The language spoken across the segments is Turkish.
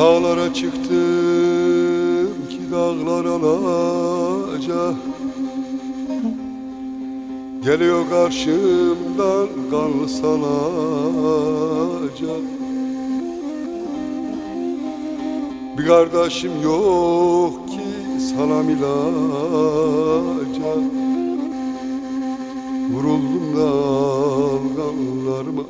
Dağlara çıktım ki dağlar alacak. Geliyor karşımdan kanlı salacak. Bir kardeşim yok ki salam ilaca. Vuruldum dalgalarıma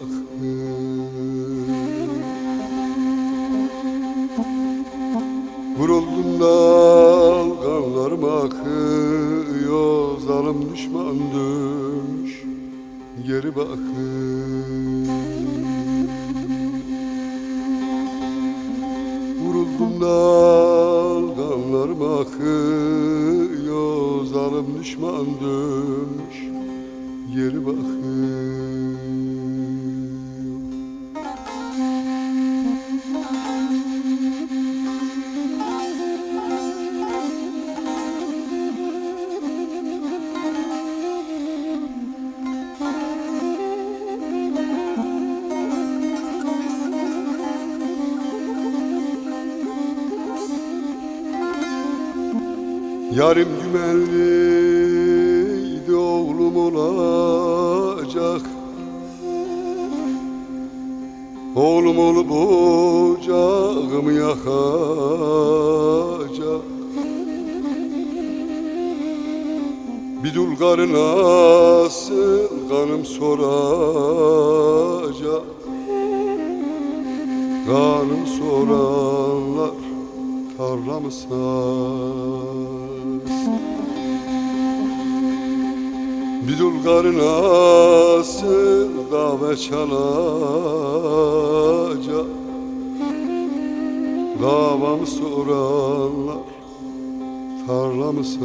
Vuruldum dalgalarıma akıyor. Zalim düşman dönmüş geri bakın. Vuruldum dalgalarıma akıyor. Zalim düşman dönmüş geri bakın. Yarım gümenliydi oğlum olacak. Oğlum olup ocağımı yakacak. Bir dul karı nasıl kanım soracak. Kanım soranlar tarlamı sar. Bir dul karı nasıl kahve çalacak. Davamı soranlar tarlamı sarsın.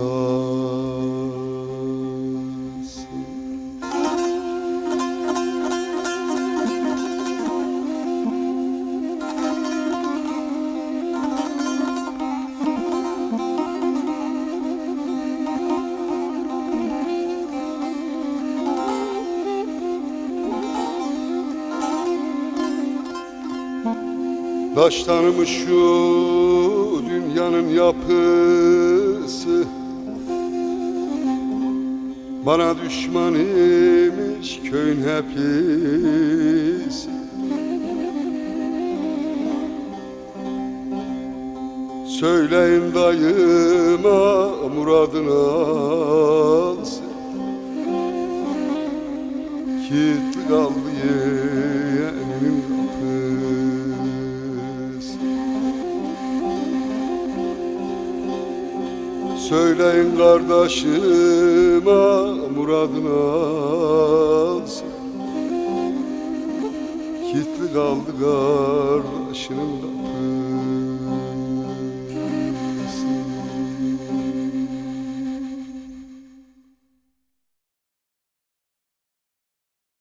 Taştanmış şu dünyanın yapısı. Bana düşman imiş köyün hepsi. Söyleyin dayıma muradını alsın. Kilitli kaldı yeğenimin kapısı. Söyleyin kardeşime muradını alsın. Kilitli kaldı kardeşinin kapısı.